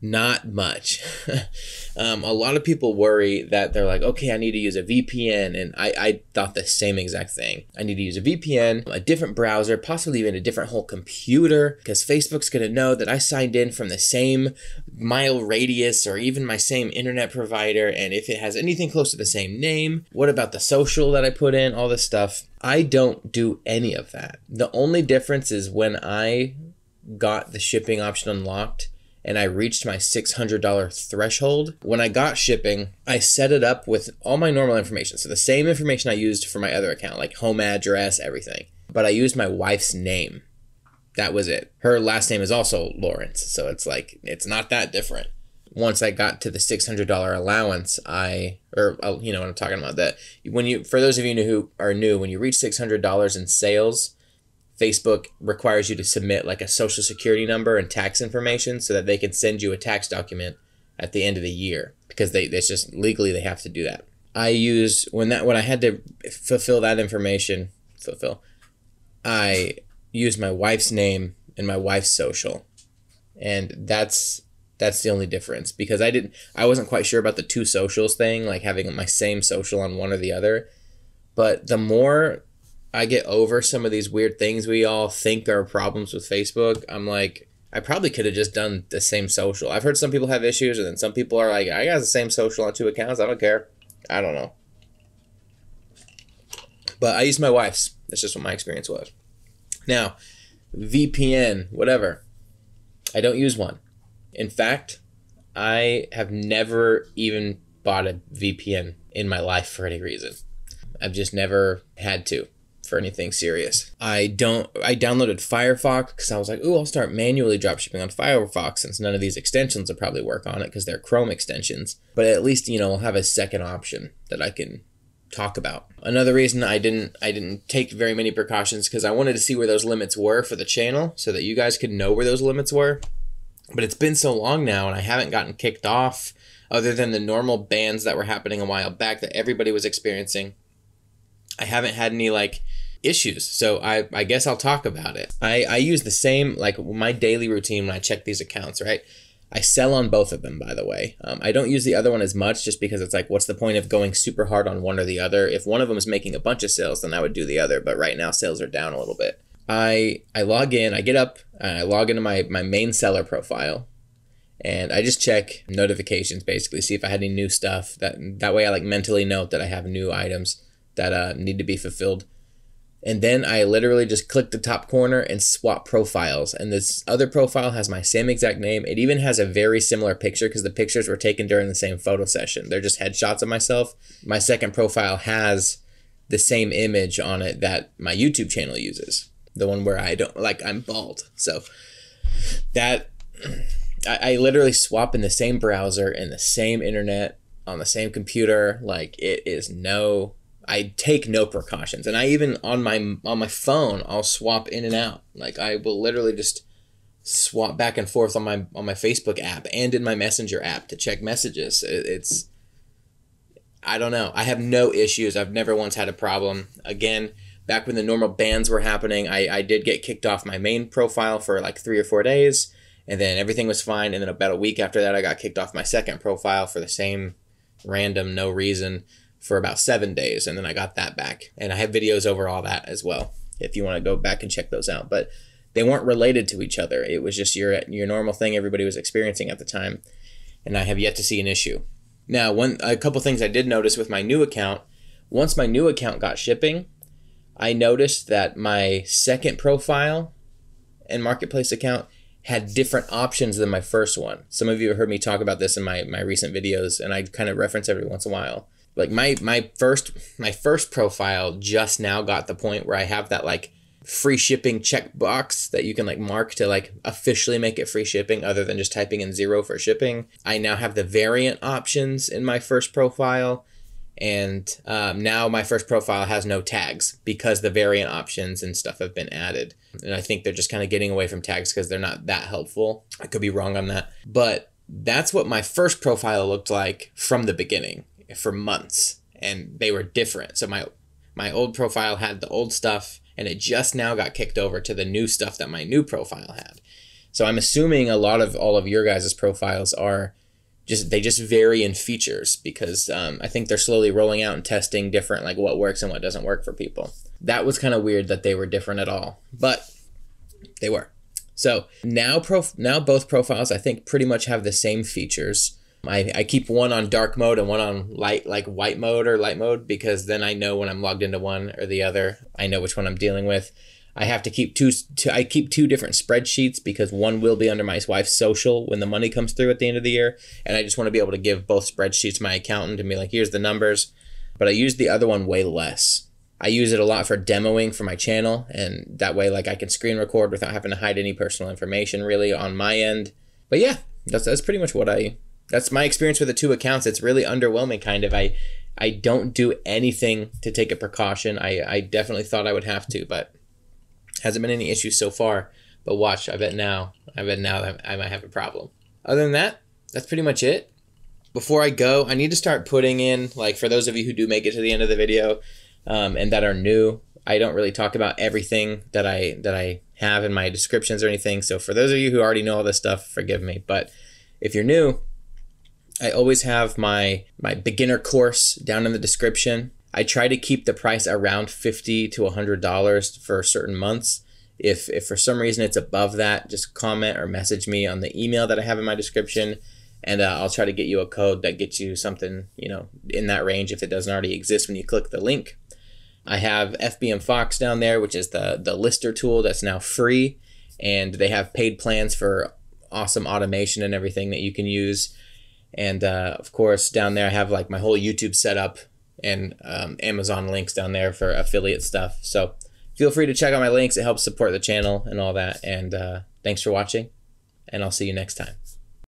Not much. A lot of people worry that they're like, okay, I need to use a VPN. And I thought the same exact thing. I need to use a VPN, a different browser, possibly even a different whole computer, because Facebook's going to know that I signed in from the same mile radius or even my same internet provider. And if it has anything close to the same name, what about the social that I put in, all this stuff? I don't do any of that. The only difference is when I got the shipping option unlocked, and I reached my $600 threshold. When I got shipping, I set it up with all my normal information. So the same information I used for my other account, like home address, everything. But I used my wife's name. That was it. Her last name is also Lawrence. So it's like, it's not that different. Once I got to the $600 allowance, you know what I'm talking about. That for those of you who are new, when you reach $600 in sales, Facebook requires you to submit like a social security number and tax information so that they can send you a tax document at the end of the year, because it's just legally they have to do that. When I had to fulfill that information, I used my wife's name and my wife's social. And that's the only difference, because I wasn't quite sure about the two socials thing, like having my same social on one or the other. But the more I get over some of these weird things we all think are problems with Facebook, I'm like, I probably could have just done the same social. I've heard some people have issues, and then some people are like, I got the same social on two accounts. I don't care. I don't know. But I used my wife's. That's just what my experience was. Now, VPN, whatever. I don't use one. In fact, I have never even bought a VPN in my life for any reason. I've just never had to for anything serious. I downloaded Firefox because I was like, ooh, I'll start manually dropshipping on Firefox, since none of these extensions will probably work on it because they're Chrome extensions. But at least, I'll have a second option that I can talk about. Another reason I didn't take very many precautions, because I wanted to see where those limits were for the channel so that you guys could know where those limits were. But it's been so long now, and I haven't gotten kicked off, other than the normal bans that were happening a while back that everybody was experiencing. I haven't had any issues, so I guess I'll talk about it. I use the same, my daily routine when I check these accounts, right? I sell on both of them, by the way. I don't use the other one as much, just because it's like, what's the point of going super hard on one or the other? If one of them is making a bunch of sales, then I would do the other, but right now sales are down a little bit. I log in, I get up, I log into my main seller profile, and I just check notifications, basically, see if I had any new stuff. That way I mentally note that I have new items that need to be fulfilled. And then I literally just click the top corner and swap profiles. And this other profile has my same exact name. It even has a very similar picture, because the pictures were taken during the same photo session. They're just headshots of myself. My second profile has the same image on it that my YouTube channel uses. The one where I'm bald. So that, I literally swap in the same browser, in the same internet, on the same computer. I take no precautions. And I even on my phone, I'll swap in and out. I will literally just swap back and forth on my Facebook app and in my Messenger app to check messages. I don't know. I have no issues. I've never once had a problem. Again, back when the normal bans were happening, I did get kicked off my main profile for 3 or 4 days, and then everything was fine. And then about a week after that, I got kicked off my second profile for the same random, no reason, for about 7 days, and then I got that back. And I have videos over all that as well, if you want to go back and check those out. But they weren't related to each other. It was just your normal thing everybody was experiencing at the time, and I have yet to see an issue. Now, a couple things I did notice with my new account. Once my new account got shipping, I noticed that my second profile and marketplace account had different options than my first one. Some of you have heard me talk about this in my recent videos, and I kind of reference every once in a while. My first profile just now got the point where I have that free shipping checkbox that you can mark to officially make it free shipping, other than just typing in 0 for shipping. I now have the variant options in my first profile, and now my first profile has no tags because the variant options and stuff have been added. And I think they're just kind of getting away from tags because they're not that helpful. I could be wrong on that, but that's what my first profile looked like from the beginning for months, and they were different. So my old profile had the old stuff, and it just now got kicked over to the new stuff that my new profile had. So I'm assuming a lot of all of your guys' profiles are they just vary in features, because I think they're slowly rolling out and testing different, like what works and what doesn't work for people. That was kind of weird that they were different at all, but they were. So now both profiles I think pretty much have the same features. I keep one on dark mode and one on light, like white mode or light mode, because then I know when I'm logged into one or the other, I know which one I'm dealing with. I have to keep I keep two different spreadsheets, because one will be under my wife's social when the money comes through at the end of the year. And I just want to be able to give both spreadsheets to my accountant and be like, here's the numbers. But I use the other one way less. I use it a lot for demoing for my channel. And that way, like, I can screen record without having to hide any personal information really on my end. But yeah, that's pretty much that's my experience with the two accounts. It's really underwhelming, kind of. I don't do anything to take a precaution. I definitely thought I would have to, but hasn't been any issues so far. But watch, I bet now that I might have a problem. Other than that, that's pretty much it. Before I go, I need to start putting in, like, for those of you who do make it to the end of the video and that are new, I don't really talk about everything that I have in my descriptions or anything. So for those of you who already know all this stuff, forgive me. But if you're new, I always have my beginner course down in the description. I try to keep the price around $50 to $100 for certain months. If for some reason it's above that, just comment or message me on the email that I have in my description, and I'll try to get you a code that gets you something, in that range if it doesn't already exist when you click the link. I have FBM Fox down there, which is the lister tool that's now free, and they have paid plans for awesome automation and everything that you can use. And of course, down there I have like my whole YouTube setup and Amazon links down there for affiliate stuff. So feel free to check out my links. It helps support the channel and all that. And thanks for watching, and I'll see you next time.